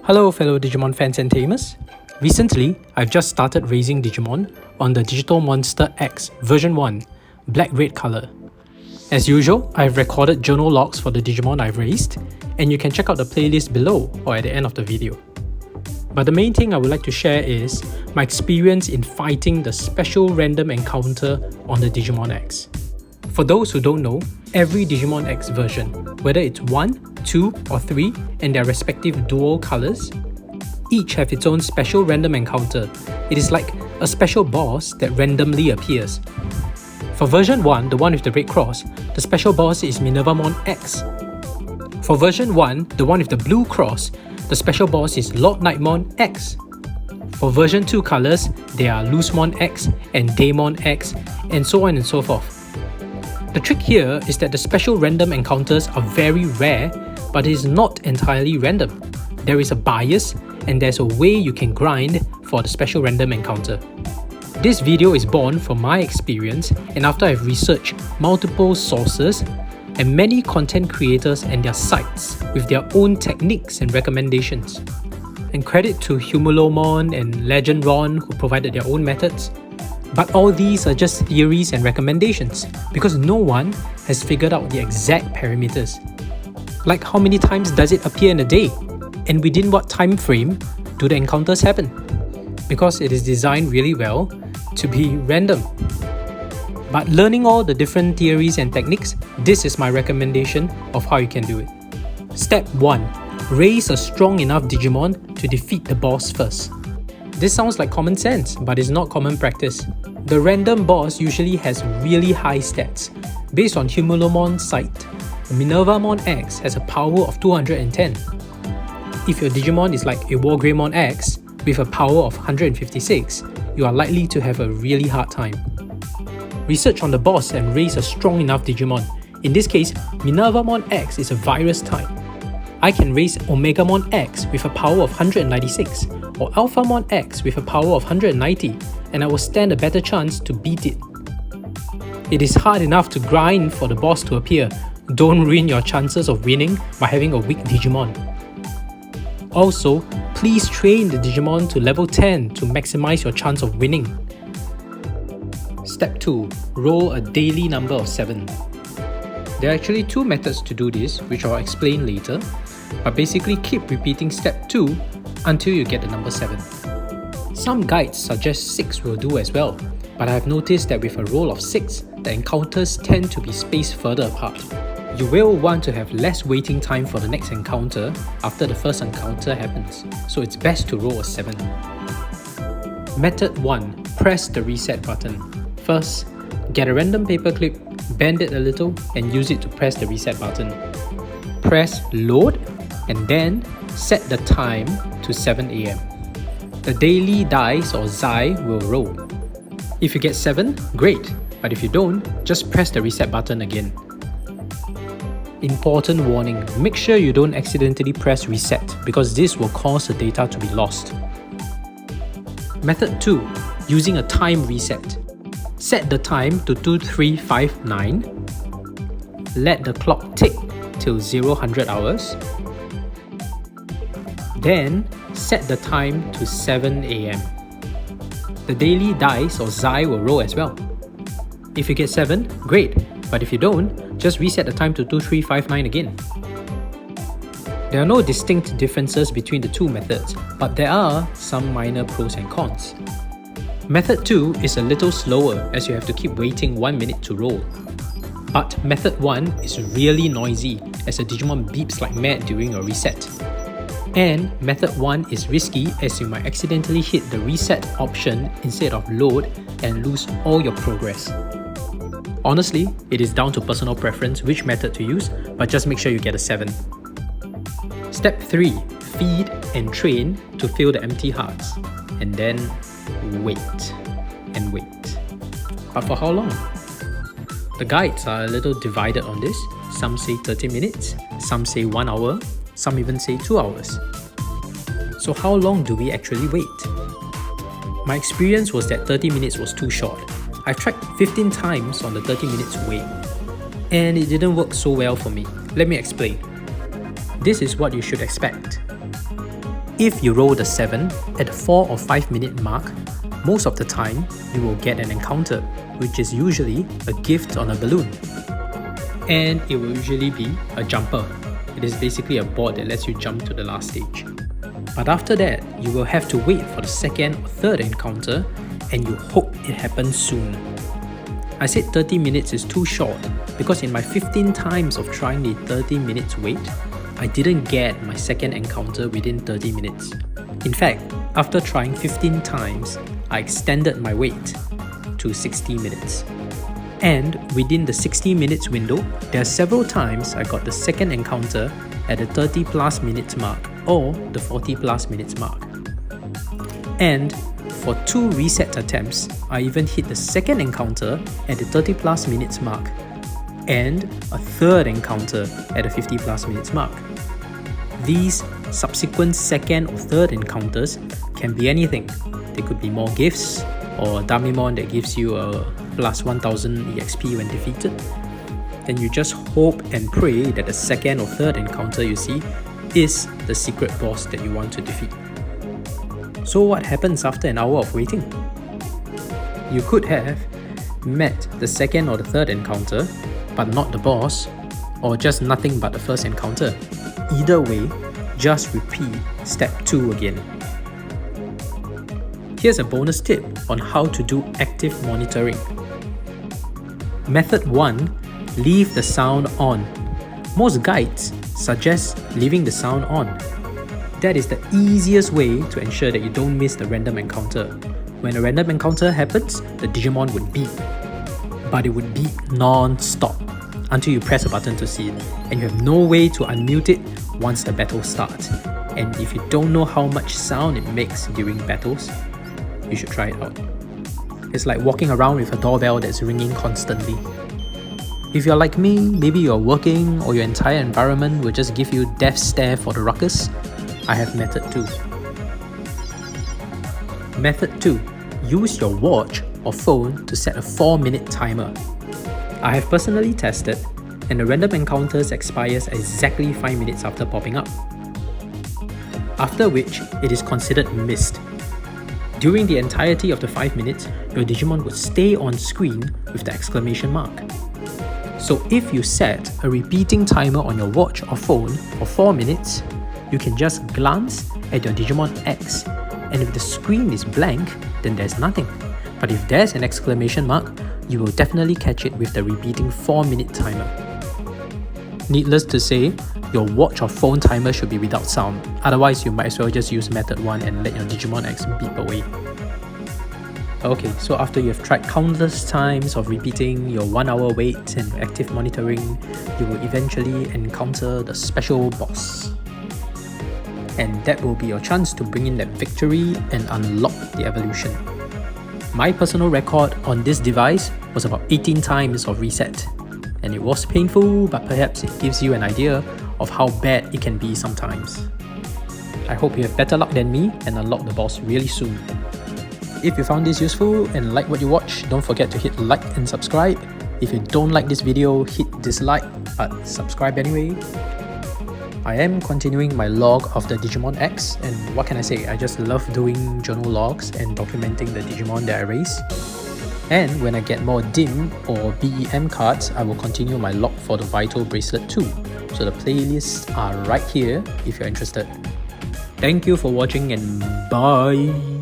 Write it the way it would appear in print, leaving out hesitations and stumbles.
Hello fellow Digimon fans and tamers. Recently, I've just started raising Digimon on the Digital Monster X version 1, black-red color. As usual, I've recorded journal logs for the Digimon I've raised, and you can check out the playlist below or at the end of the video. But the main thing I would like to share is my experience in fighting the special random encounter on the Digimon X. For those who don't know, every Digimon X version, whether it's 1, 2 or 3 and their respective dual colours, each have its own special random encounter. It is like a special boss that randomly appears. For version 1, the one with the red cross, the special boss is Minervamon X. For version 1, the one with the blue cross, the special boss is Lord Nightmon X. For version 2 colours, they are Loosemon X and Daemon X, and so on and so forth. The trick here is that the special random encounters are very rare, but it is not entirely random. There is a bias, and there's a way you can grind for the special random encounter. This video is born from my experience and after I've researched multiple sources and many content creators and their sites with their own techniques and recommendations. And credit to Humulomon and Legendron who provided their own methods. But all these are just theories and recommendations because no one has figured out the exact parameters. Like how many times does it appear in a day? And within what time frame do the encounters happen? Because it is designed really well to be random. But learning all the different theories and techniques, this is my recommendation of how you can do it. Step 1. Raise a strong enough Digimon to defeat the boss first. This sounds like common sense, but it's not common practice. The random boss usually has really high stats. Based on Humulomon's site, the Minervamon X has a power of 210. If your Digimon is like a Wargreymon X with a power of 156, you are likely to have a really hard time. Research on the boss and raise a strong enough Digimon. In this case, Minervamon X is a virus type. I can raise Omegamon X with a power of 196 or Alphamon X with a power of 190, and I will stand a better chance to beat it. It is hard enough to grind for the boss to appear. Don't ruin your chances of winning by having a weak Digimon. Also, please train the Digimon to level 10 to maximize your chance of winning. Step 2. Roll a daily number of 7. There are actually 2 methods to do this, which I'll explain later, but basically keep repeating step 2 until you get the number 7. Some guides suggest 6 will do as well, but I have noticed that with a roll of 6, the encounters tend to be spaced further apart. You will want to have less waiting time for the next encounter after the first encounter happens, so it's best to roll a 7. Method 1. Press the reset button. First, get a random paperclip, bend it a little and use it to press the reset button. Press load and then set the time to 7 AM. The daily dice or Zai will roll. If you get 7, great, but if you don't, just press the reset button again. Important warning, make sure you don't accidentally press reset because this will cause the data to be lost. Method 2. Using a time reset. Set the time to 2359. Let the clock tick till 0-100 hours. Then set the time to 7 AM. The daily dice or Zai will roll as well. If you get 7, great, but if you don't, just reset the time to 2359 again. There are no distinct differences between the 2 methods, but there are some minor pros and cons. Method 2 is a little slower as you have to keep waiting 1 minute to roll. But method 1 is really noisy as the Digimon beeps like mad during a reset. And method 1 is risky as you might accidentally hit the reset option instead of load and lose all your progress. Honestly, it is down to personal preference which method to use, but just make sure you get a 7. Step 3. Feed and train to fill the empty hearts. And then wait and wait. But for how long? The guides are a little divided on this. Some say 30 minutes, some say 1 hour, some even say 2 hours. So how long do we actually wait? My experience was that 30 minutes was too short. I've tried 15 times on the 30 minutes wait, and it didn't work so well for me. Let me explain. This is what you should expect. If you roll the 7 at the 4 or 5 minute mark, most of the time you will get an encounter, which is usually a gift on a balloon. And it will usually be a jumper. It is basically a board that lets you jump to the last stage. But after that, you will have to wait for the second or third encounter, and you hope it happens soon. I said 30 minutes is too short because in my 15 times of trying the 30 minutes wait, I didn't get my second encounter within 30 minutes. In fact, after trying 15 times, I extended my wait to 60 minutes. And within the 60 minutes window, there are several times I got the second encounter at the 30 plus minutes mark or the 40 plus minutes mark. And for 2 reset attempts, I even hit the second encounter at the 30 plus minutes mark and a third encounter at the 50 plus minutes mark. These subsequent second or third encounters can be anything. They could be more gifts or a Digimon that gives you a plus 1000 EXP when defeated. Then you just hope and pray that the second or third encounter you see is the secret boss that you want to defeat. So what happens after an hour of waiting? You could have met the second or the third encounter, but not the boss, or just nothing but the first encounter. Either way, just repeat step 2 again. Here's a bonus tip on how to do active monitoring. Method 1. Leave the sound on. Most guides suggest leaving the sound on. That is the easiest way to ensure that you don't miss the random encounter. When a random encounter happens, the Digimon would beep. But it would beep non-stop until you press a button to see it, and you have no way to unmute it once the battle starts. And if you don't know how much sound it makes during battles, you should try it out. It's like walking around with a doorbell that's ringing constantly. If you're like me, maybe you're working or your entire environment will just give you death stare for the ruckus, I have method 2. Method 2. Use your watch or phone to set a 4-minute timer. I have personally tested, and the random encounters expires exactly 5 minutes after popping up, after which it is considered missed. During the entirety of the 5 minutes, your Digimon would stay on screen with the exclamation mark. So if you set a repeating timer on your watch or phone for 4 minutes, you can just glance at your Digimon X, and if the screen is blank, then there's nothing. But if there's an exclamation mark, you will definitely catch it with the repeating 4-minute timer. Needless to say, your watch or phone timer should be without sound, otherwise you might as well just use method 1 and let your Digimon X beep away. Okay, so after you've tried countless times of repeating your 1 hour wait and active monitoring, you will eventually encounter the special boss. And that will be your chance to bring in that victory and unlock the evolution. My personal record on this device was about 18 times of reset, and it was painful, but perhaps it gives you an idea of how bad it can be sometimes. I hope you have better luck than me and unlock the boss really soon. If you found this useful and like what you watch, don't forget to hit like and subscribe. If you don't like this video, hit dislike, but subscribe anyway. I am continuing my log of the Digimon X, and what can I say, I just love doing journal logs and documenting the Digimon that I raise. And when I get more DIM or BEM cards, I will continue my log for the Vital Bracelet too. So the playlists are right here if you're interested. Thank you for watching and bye!